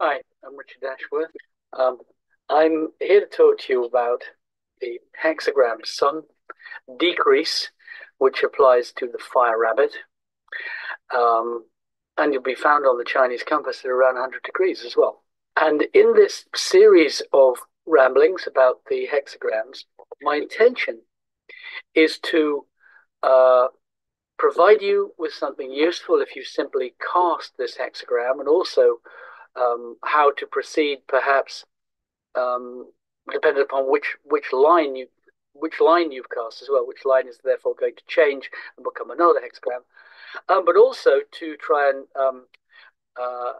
Hi, I'm Richard Ashworth. Um, I'm here to talk to you about the hexagram sun decrease, which applies to the fire rabbit. Um, and you'll be found on the Chinese compass at around 100 degrees as well. And in this series of ramblings about the hexagrams, my intention is to uh, provide you with something useful if you simply cast this hexagram, and also how to proceed, perhaps um, depending upon which line you've cast as well, which line is therefore going to change and become another hexagram, but also to try and uh,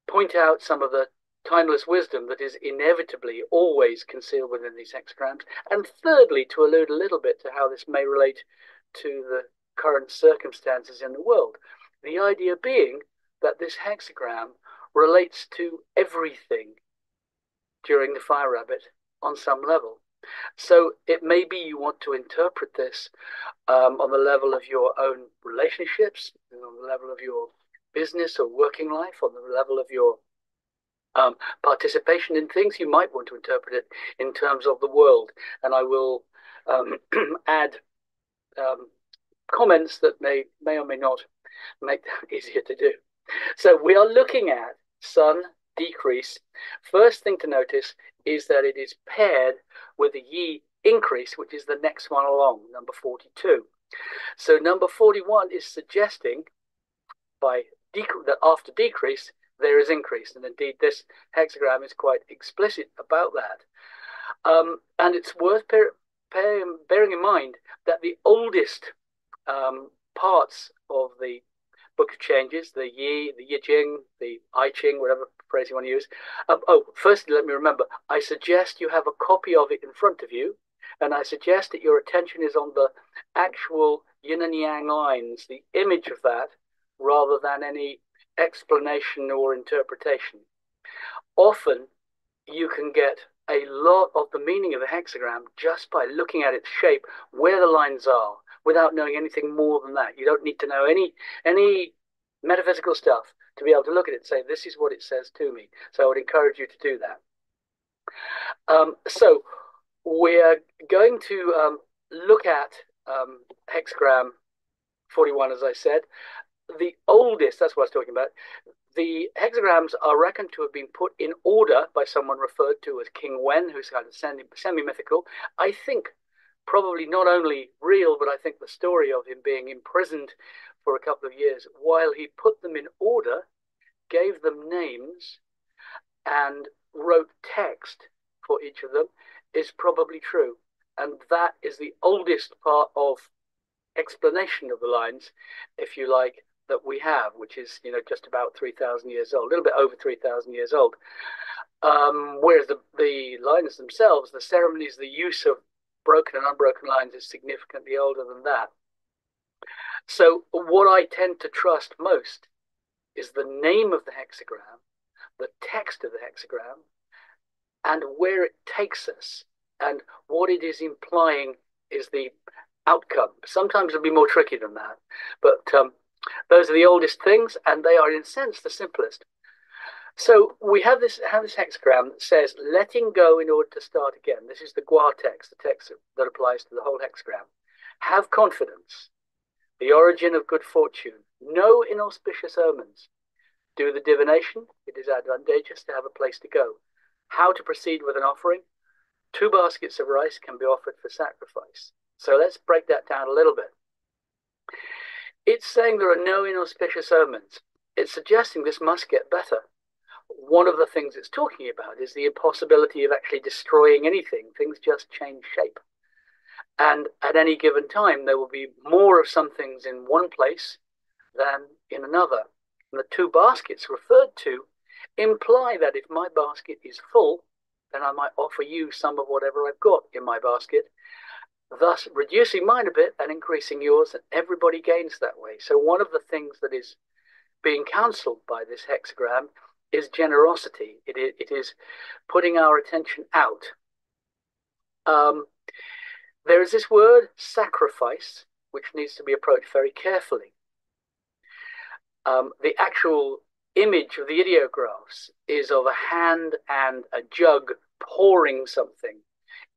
point out some of the timeless wisdom that is inevitably always concealed within these hexagrams, and thirdly, to allude a little bit to how this may relate to the current circumstances in the world. The idea being that this hexagram relates to everything during the fire rabbit on some level. So it may be you want to interpret this on the level of your own relationships, on the level of your business or working life, on the level of your participation in things. You might want to interpret it in terms of the world. And I will add comments that may or may not make that easier to do. So we are looking at sun decrease. First thing to notice is that it is paired with a Yi increase, which is the next one along, number 42. So number 41 is suggesting that after decrease, there is increase. And indeed, this hexagram is quite explicit about that. And it's worth bearing in mind that the oldest parts of the Book of Changes, the Yi, the Yi Ching, the I Ching, whatever phrase you want to use. Firstly, let me remember, I suggest you have a copy of it in front of you, and I suggest that your attention is on the actual yin and yang lines, the image of that, rather than any explanation or interpretation. Often, you can get a lot of the meaning of a hexagram just by looking at its shape, where the lines are, without knowing anything more than that. You don't need to know any metaphysical stuff to be able to look at it and say, this is what it says to me. So I would encourage you to do that. So we're going to look at hexagram 41, as I said. The oldest, that's what I was talking about, the hexagrams are reckoned to have been put in order by someone referred to as King Wen, who's kind of semi-mythical. I think probably not only real, but I think the story of him being imprisoned for a couple of years while he put them in order, gave them names, and wrote text for each of them is probably true. And that is the oldest part of explanation of the lines, if you like, that we have, which is, just about 3,000 years old, a little bit over 3,000 years old. Whereas the lines themselves, the ceremonies, the use of broken and unbroken lines is significantly older than that. So what I tend to trust most is the name of the hexagram, the text of the hexagram, and where it takes us. And what it is implying is the outcome. Sometimes it'll be more tricky than that, but those are the oldest things, and they are, in a sense, the simplest. So we have this hexagram that says letting go in order to start again. This is the Gua text, the text that applies to the whole hexagram. Have confidence, the origin of good fortune, no inauspicious omens. Do the divination, it is advantageous to have a place to go. How to proceed with an offering. 2 baskets of rice can be offered for sacrifice. So let's break that down a little bit. It's saying there are no inauspicious omens. It's suggesting this must get better. One of the things it's talking about is the impossibility of actually destroying anything. Things just change shape. And at any given time, there will be more of some things in one place than in another. And the 2 baskets referred to imply that if my basket is full, then I might offer you some of whatever I've got in my basket, thus reducing mine a bit and increasing yours, and everybody gains that way. So one of the things that is being counseled by this hexagram is generosity. It is putting our attention out. There is this word sacrifice, which needs to be approached very carefully. The actual image of the ideographs is of a hand and a jug pouring something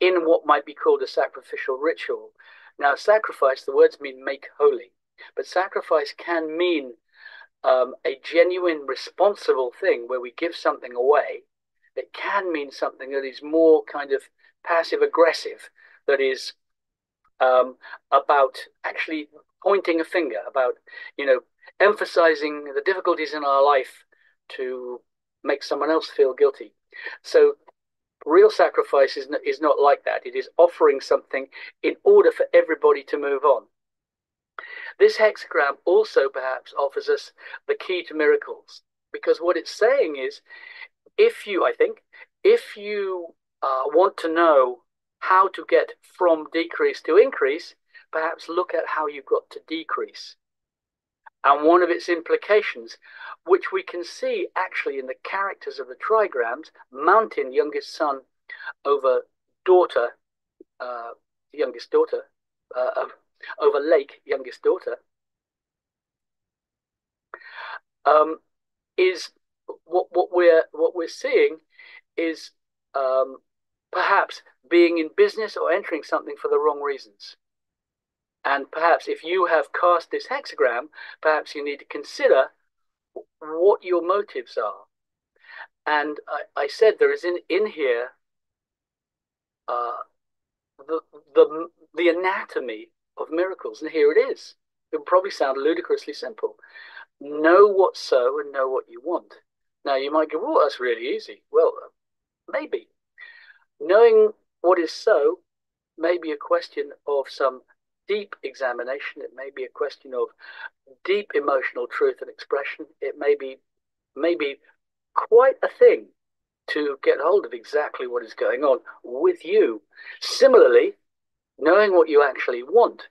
in what might be called a sacrificial ritual. Now, sacrifice, the words mean make holy, but sacrifice can mean a genuine, responsible thing where we give something away. It can mean something that is more kind of passive aggressive, that is about actually pointing a finger, about, emphasizing the difficulties in our life to make someone else feel guilty. So real sacrifice is not like that. It is offering something in order for everybody to move on. This hexagram also perhaps offers us the key to miracles, because what it's saying is, if you want to know how to get from decrease to increase, perhaps look at how you got to decrease. And one of its implications, which we can see actually in the characters of the trigrams, mountain, youngest son, over daughter, youngest daughter, over lake, youngest daughter, is what we're seeing is perhaps being in business or entering something for the wrong reasons. And perhaps if you have cast this hexagram, perhaps you need to consider what your motives are. And I said there is in here the anatomy of miracles, and here it is. It would probably sound ludicrously simple. Know what's so and know what you want. Now you might go, well, that's really easy. Well, maybe. Knowing what is so may be a question of some deep examination. It may be a question of deep emotional truth and expression. It may be quite a thing to get hold of exactly what is going on with you. Similarly, knowing what you actually want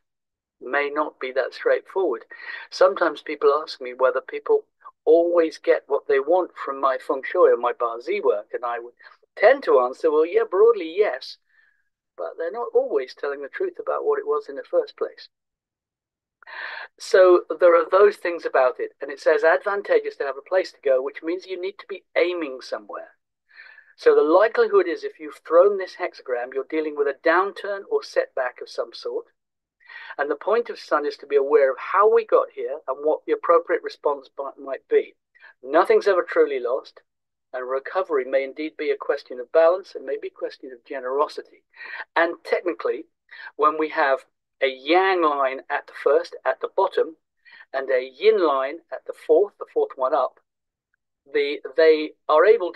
may not be that straightforward. Sometimes people ask me whether people always get what they want from my feng shui or my Bazi work, and I would tend to answer, well, yeah, broadly, yes, but they're not always telling the truth about what it was in the first place. So there are those things about it, and it says advantageous to have a place to go, which means you need to be aiming somewhere. So the likelihood is if you've thrown this hexagram, you're dealing with a downturn or setback of some sort. And the point of Sun is to be aware of how we got here and what the appropriate response might be. Nothing's ever truly lost, and recovery may indeed be a question of balance and maybe a question of generosity. And technically, when we have a yang line at the first, at the bottom, and a yin line at the fourth one up, they are able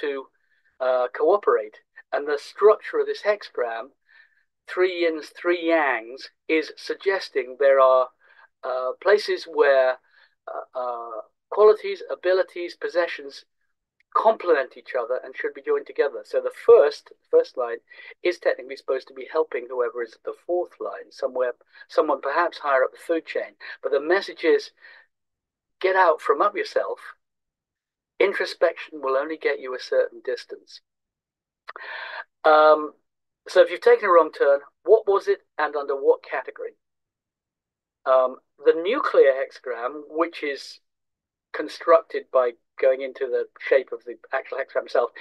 to cooperate. And the structure of this hexagram, 3 yins, 3 yangs, is suggesting there are places where qualities, abilities, possessions complement each other and should be joined together. So the first line is technically supposed to be helping whoever is at the 4th line, someone perhaps higher up the food chain. But the message is, get out from up yourself. Introspection will only get you a certain distance. So if you've taken a wrong turn, what was it and under what category? The nuclear hexagram, which is constructed by going into the shape of the actual hexagram itself,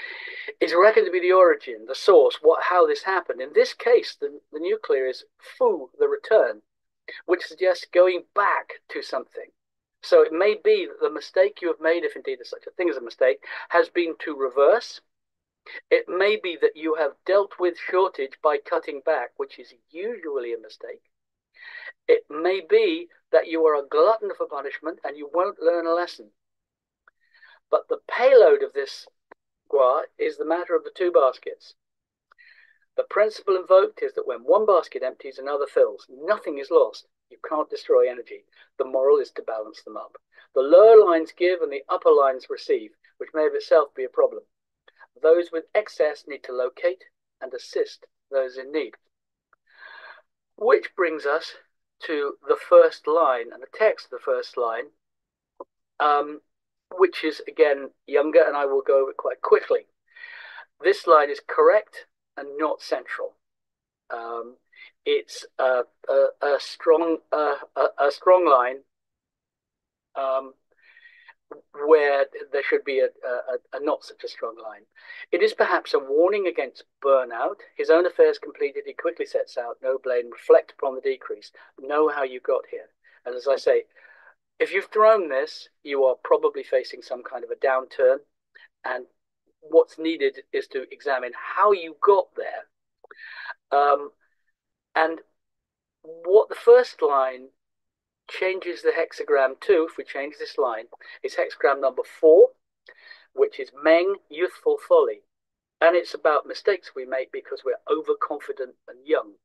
is reckoned to be the origin, the source, how this happened. In this case, the nuclear is fu, the return, which suggests going back to something. So it may be that the mistake you have made, if indeed there's such a thing as a mistake, has been to reverse. It may be that you have dealt with shortage by cutting back, which is usually a mistake. It may be that you are a glutton for punishment and you won't learn a lesson. But the payload of this gua is the matter of the 2 baskets. The principle invoked is that when one basket empties, another fills. Nothing is lost. You can't destroy energy. The moral is to balance them up. The lower lines give and the upper lines receive, which may of itself be a problem. Those with excess need to locate and assist those in need. Which brings us to the first line and the text of the first line, which is again younger, and I will go over it quite quickly. This line is correct and not central. It's a strong line, where there should be a not such a strong line. It is perhaps a warning against burnout. His own affairs completed, he quickly sets out, no blame, reflect upon the decrease, know how you got here. And as I say, if you've thrown this, you are probably facing some kind of a downturn. And what's needed is to examine how you got there. And what the first line changes the hexagram to, if we change this line, is hexagram number 4, which is Meng, youthful folly. And it's about mistakes we make because we're overconfident and young.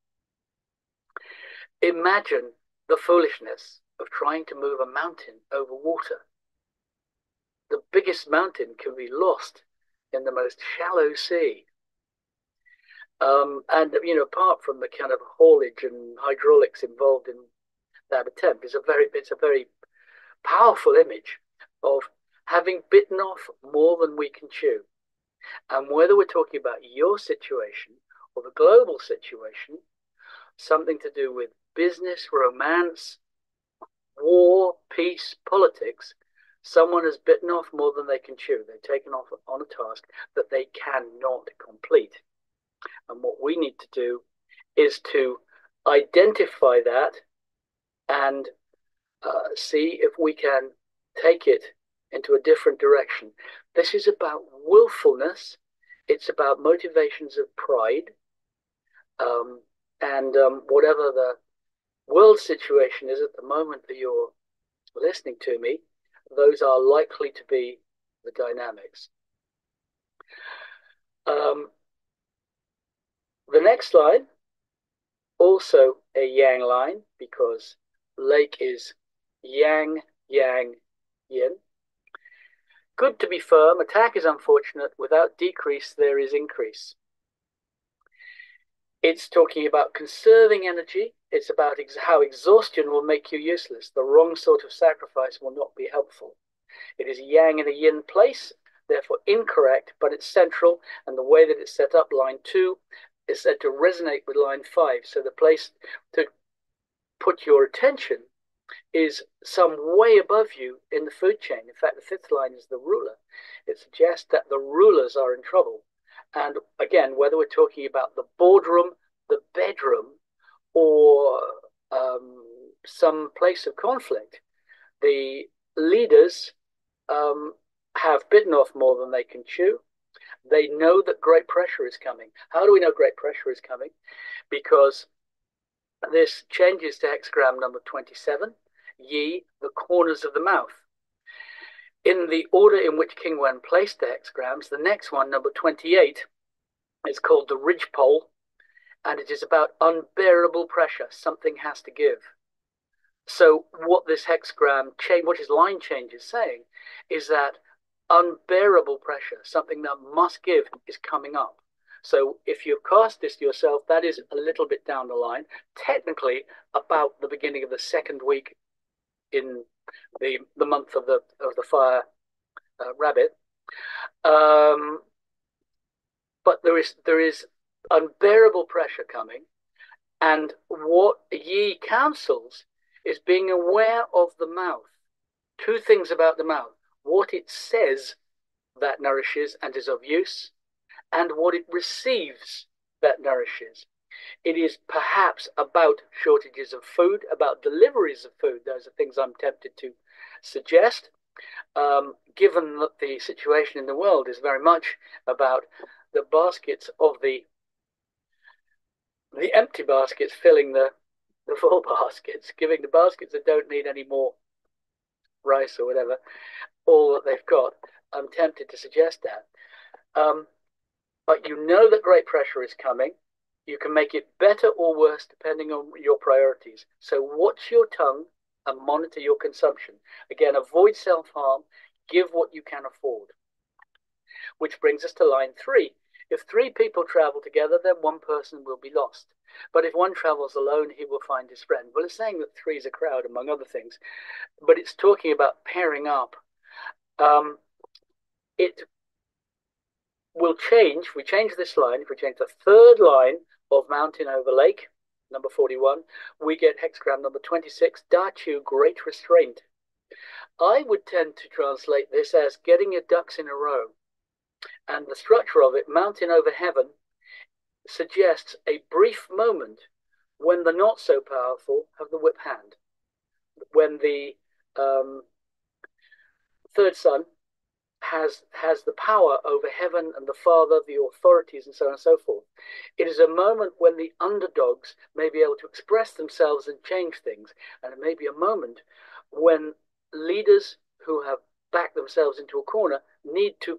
Imagine the foolishness of trying to move a mountain over water. The biggest mountain can be lost in the most shallow sea. And, you know, apart from the kind of haulage and hydraulics involved in that attempt, it's a very powerful image of having bitten off more than we can chew. And whether we're talking about your situation or the global situation, something to do with business, romance, war, peace, politics, someone has bitten off more than they can chew. They've taken off on a task that they cannot complete. And what we need to do is to identify that and see if we can take it into a different direction. This is about willfulness. It's about motivations of pride. Whatever the world situation is at the moment that you're listening to me, those are likely to be the dynamics. The next line, also a yang line, because lake is yang, yang, yin. Good to be firm, attack is unfortunate, without decrease there is increase. It's talking about conserving energy. It's about how exhaustion will make you useless. The wrong sort of sacrifice will not be helpful. It is yang in a yin place, therefore incorrect, but it's central, and the way that it's set up, line 2, is said to resonate with line 5. So the place to put your attention is some way above you in the food chain. In fact, the 5th line is the ruler. It suggests that the rulers are in trouble. And again, whether we're talking about the boardroom, the bedroom, or some place of conflict, the leaders have bitten off more than they can chew. They know that great pressure is coming. How do we know great pressure is coming? Because this changes to hexagram number 27, Yi, the corners of the mouth. In the order in which King Wen placed the hexagrams, the next one, number 28, is called the ridgepole, and it is about unbearable pressure. Something has to give. So what this hexagram change, what his line change is saying, is that unbearable pressure, something that must give, is coming up. So if you've cast this yourself, that is a little bit down the line, technically about the beginning of the 2nd week in the month of the fire rabbit. But there is unbearable pressure coming, and what Yi counsels is being aware of the mouth. 2 things about the mouth: what it says that nourishes and is of use, and what it receives that nourishes. It is perhaps about shortages of food, about deliveries of food. Those are things I'm tempted to suggest, given that the situation in the world is very much about the baskets of the empty baskets filling the full baskets, giving the baskets that don't need any more rice or whatever all that they've got. I'm tempted to suggest that. But you know that great pressure is coming. You can make it better or worse depending on your priorities. So watch your tongue and monitor your consumption. Again, avoid self-harm. Give what you can afford. Which brings us to line 3. If 3 people travel together, then 1 person will be lost. But if one travels alone, he will find his friend. Well, it's saying that 3 is a crowd, among other things. But it's talking about pairing up. It will change. If we change this line, if we change the 3rd line of mountain over lake, number 41, we get hexagram number 26, Da Chu, great restraint. I would tend to translate this as getting your ducks in a row. And the structure of it, mountain over heaven, suggests a brief moment when the not so powerful have the whip hand, when the third son has the power over heaven and the father, the authorities, and so on and so forth. It is a moment when the underdogs may be able to express themselves and change things, and it may be a moment when leaders who have backed themselves into a corner need to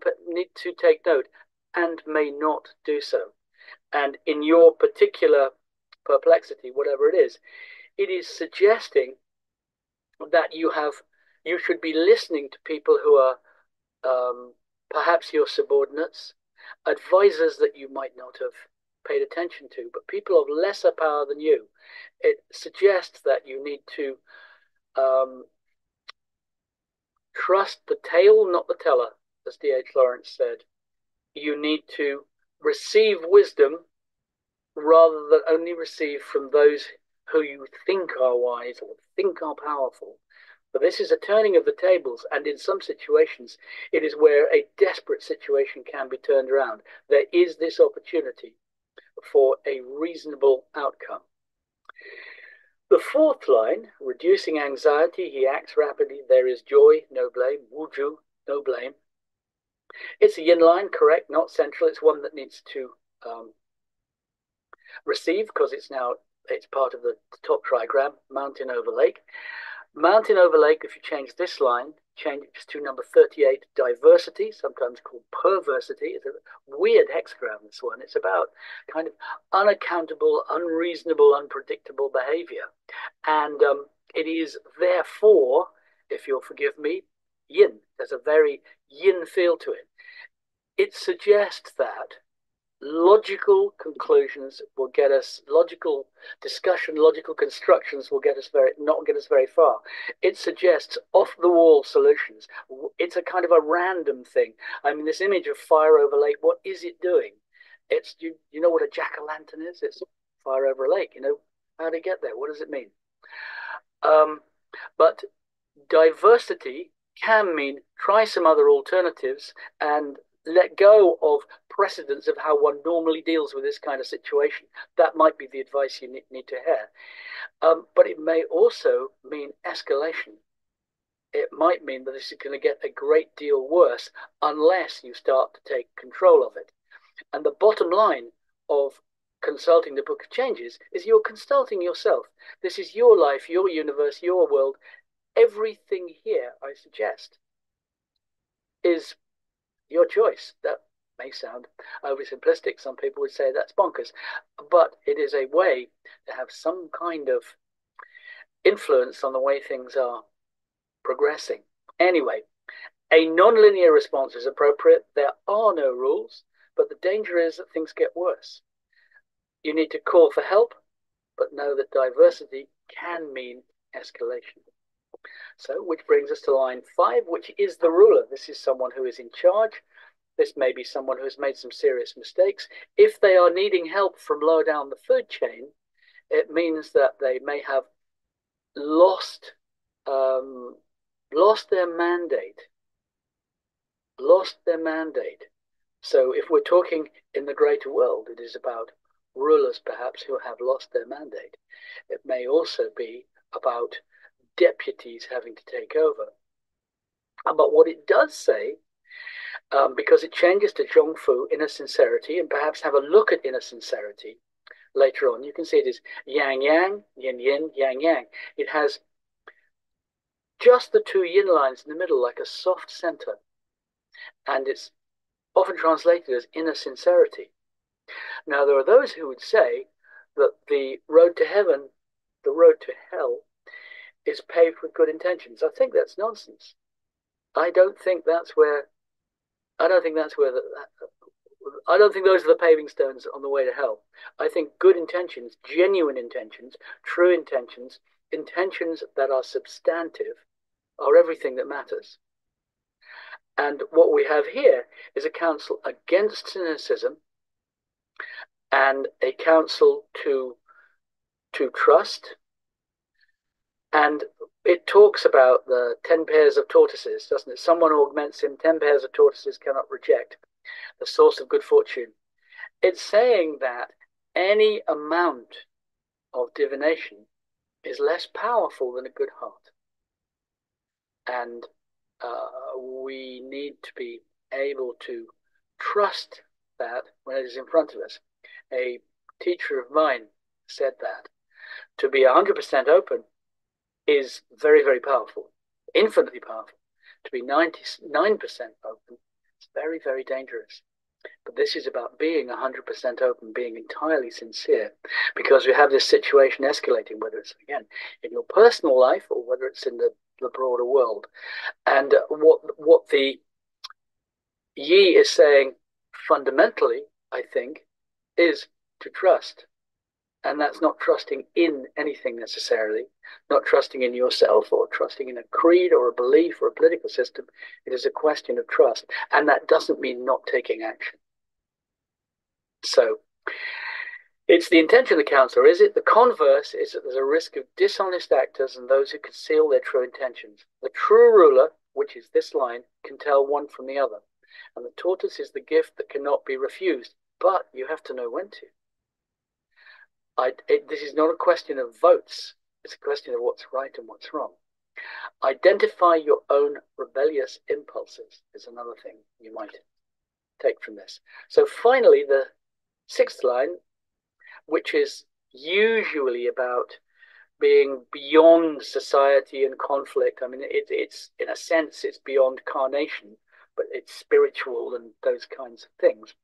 take note and may not do so. And in your particular perplexity, whatever it is suggesting that you should be listening to people who are perhaps your subordinates, advisors that you might not have paid attention to, but people of lesser power than you. It suggests that you need to trust the tale, not the teller, as D.H. Lawrence said. You need to receive wisdom rather than only receive from those who you think are wise or think are powerful. But this is a turning of the tables, and in some situations, it is where a desperate situation can be turned around. There is this opportunity for a reasonable outcome. The fourth line, reducing anxiety, he acts rapidly, there is joy, no blame, wuju, no blame. It's a yin line, correct, not central. It's one that needs to receive because it's part of the top trigram, mountain over lake. Mountain over lake, if you change this line, change it to number 38, diversity, sometimes called perversity. It's a weird hexagram, this one. It's about kind of unaccountable, unreasonable, unpredictable behavior. And it is therefore, if you'll forgive me, yin. There's a very yin feel to it. It suggests that logical conclusions will get us, logical discussion, logical constructions will not get us very far. It suggests off the wall solutions. It's a kind of a random thing. I mean, this image of fire over lake, what is it doing? It's you know what a jack-o'-lantern is? It's fire over a lake. You know, how did it get there? What does it mean? But diversity can mean try some other alternatives and let go of precedents of how one normally deals with this kind of situation. That might be the advice you need to hear. But it may also mean escalation. It might mean that this is going to get a great deal worse unless you start to take control of it. And the bottom line of consulting the Book of Changes is you're consulting yourself. This is your life, your universe, your world. Everything here, I suggest, is your choice. That may sound oversimplistic. Some people would say that's bonkers, but it is a way to have some kind of influence on the way things are progressing. Anyway, a non-linear response is appropriate. There are no rules, but the danger is that things get worse. You need to call for help, but know that diversity can mean escalation. So, which brings us to line 5, which is the ruler. This is someone who is in charge. This may be someone who has made some serious mistakes. If they are needing help from lower down the food chain, it means that they may have lost their mandate. Lost their mandate. So if we're talking in the greater world, it is about rulers perhaps who have lost their mandate. It may also be about deputies having to take over. But what it does say, because it changes to Zhongfu, inner sincerity, and perhaps have a look at inner sincerity later on. You can see it is yang yang, yin yin, yang yang. It has just the two yin lines in the middle, like a soft center. And it's often translated as inner sincerity. Now, there are those who would say that the road to heaven, the road to hell, is paved with good intentions. I think that's nonsense. I don't think those are the paving stones on the way to hell. I think good intentions, genuine intentions, true intentions, intentions that are substantive are everything that matters. And what we have here is a counsel against cynicism and a counsel to trust. And it talks about the 10 pairs of tortoises, doesn't it? Someone augments him, 10 pairs of tortoises cannot reject the source of good fortune. It's saying that any amount of divination is less powerful than a good heart. And we need to be able to trust that when it is in front of us. A teacher of mine said that to be 100% open is very, very powerful, infinitely powerful. To be 99% open is very, very dangerous. But this is about being 100% open, being entirely sincere, because we have this situation escalating, whether it's, again, in your personal life or whether it's in the broader world. And what the Yi is saying fundamentally, I think, is to trust. And that's not trusting in anything necessarily, not trusting in yourself or trusting in a creed or a belief or a political system. It is a question of trust. And that doesn't mean not taking action. So it's the intention of the counselor, is it? The converse is that there's a risk of dishonest actors and those who conceal their true intentions. The true ruler, which is this line, can tell one from the other. And the tortoise is the gift that cannot be refused, but you have to know when to. This is not a question of votes. It's a question of what's right and what's wrong. Identify your own rebellious impulses is another thing you might take from this. So finally, the sixth line, which is usually about being beyond society and conflict. I mean, it's in a sense, it's beyond carnation, but it's spiritual and those kinds of things.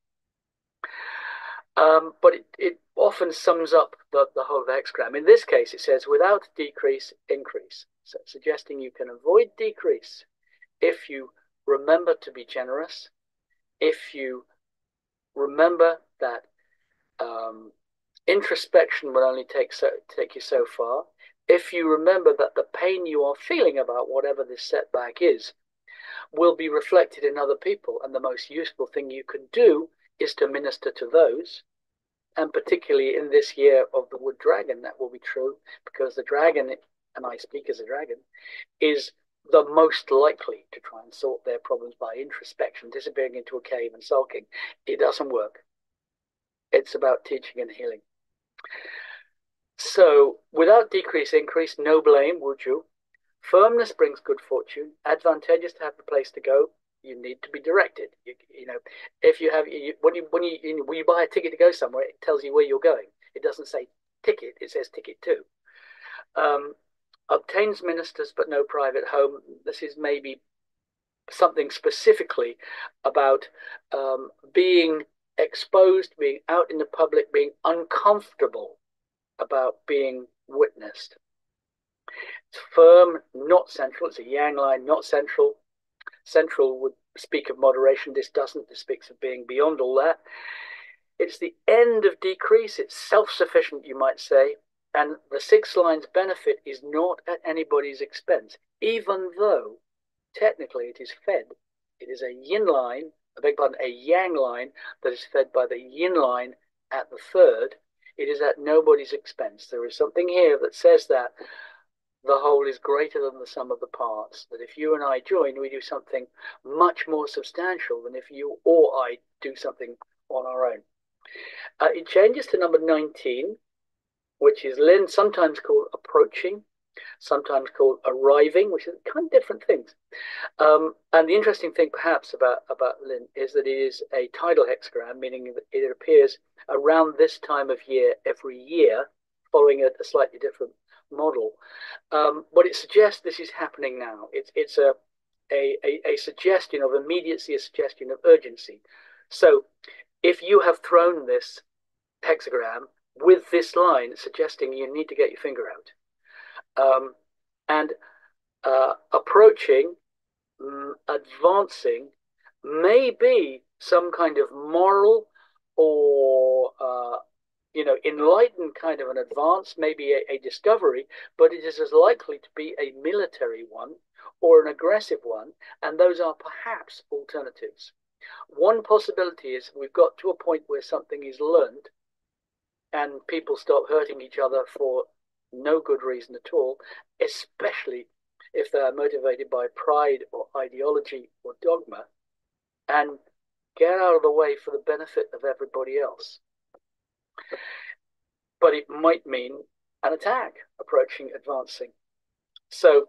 But it often sums up the whole of the hexagram. In this case, it says, without decrease, increase. So suggesting you can avoid decrease if you remember to be generous, if you remember that introspection will only take you so far, if you remember that the pain you are feeling about whatever this setback is will be reflected in other people, and the most useful thing you can do is to minister to those. And particularly in this year of the wood dragon, that will be true, because the dragon, and I speak as a dragon, is the most likely to try and sort their problems by introspection, disappearing into a cave and sulking. It doesn't work. It's about teaching and healing. So without decrease, increase, no blame, would you? Firmness brings good fortune. Advantageous to have a place to go. You need to be directed. You know, if you have when you buy a ticket to go somewhere, it tells you where you're going. It doesn't say ticket; it says ticket to. Obtains ministers but no private home. This is maybe something specifically about being exposed, being out in the public, being uncomfortable about being witnessed. It's firm, not central. It's a yang line, not central. Central would speak of moderation. This doesn't. This speaks of being beyond all that. It's the end of decrease. It's self-sufficient, you might say. And the 6 line's benefit is not at anybody's expense, even though technically it is fed. It is a yin line, a yang line that is fed by the yin line at the 3rd. It is at nobody's expense. There is something here that says that the whole is greater than the sum of the parts, that if you and I join, we do something much more substantial than if you or I do something on our own. It changes to number 19, which is Lin, sometimes called approaching, sometimes called arriving, which is kind of different things. And the interesting thing perhaps about Lin is that it is a tidal hexagram, meaning that it appears around this time of year every year, following a slightly different model. But it suggests this is happening now. It's a suggestion of immediacy, a suggestion of urgency. So if you have thrown this hexagram with this line suggesting you need to get your finger out, and approaching, advancing may be some kind of moral or enlightened kind of an advance, maybe a discovery, but it is as likely to be a military one or an aggressive one, and those are perhaps alternatives. One possibility is we've got to a point where something is learned and people stop hurting each other for no good reason at all, especially if they are motivated by pride or ideology or dogma, and get out of the way for the benefit of everybody else. But it might mean an attack approaching, advancing. So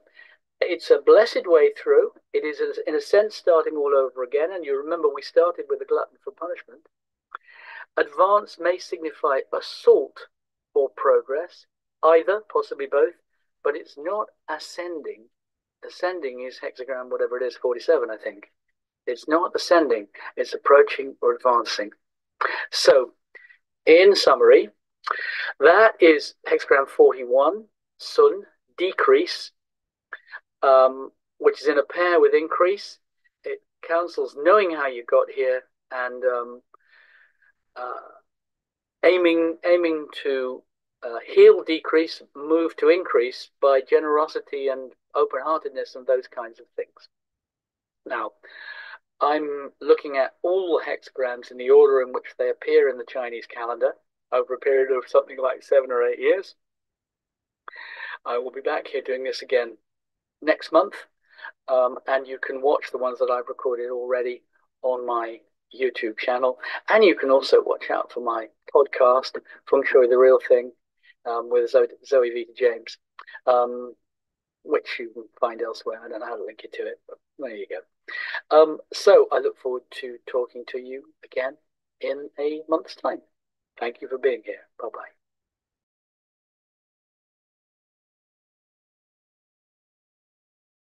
it's a blessed way through. It is, in a sense, starting all over again. And you remember we started with a glutton for punishment. Advance may signify assault or progress, either, possibly both, but it's not ascending. Ascending is hexagram, whatever it is, 47, I think. It's not ascending, it's approaching or advancing. So, in summary, that is hexagram 41, Sun, decrease, which is in a pair with increase. It counsels knowing how you got here and aiming to heal decrease, move to increase by generosity and open-heartedness and those kinds of things. Now, I'm looking at all the hexagrams in the order in which they appear in the Chinese calendar over a period of something like 7 or 8 years. I will be back here doing this again next month, and you can watch the ones that I've recorded already on my YouTube channel, and you can also watch out for my podcast, Feng Shui The Real Thing, with Zoe Vita-James, which you can find elsewhere. I don't know how to link you to it, but there you go. So I look forward to talking to you again in a month's time. Thank you for being here. Bye-bye.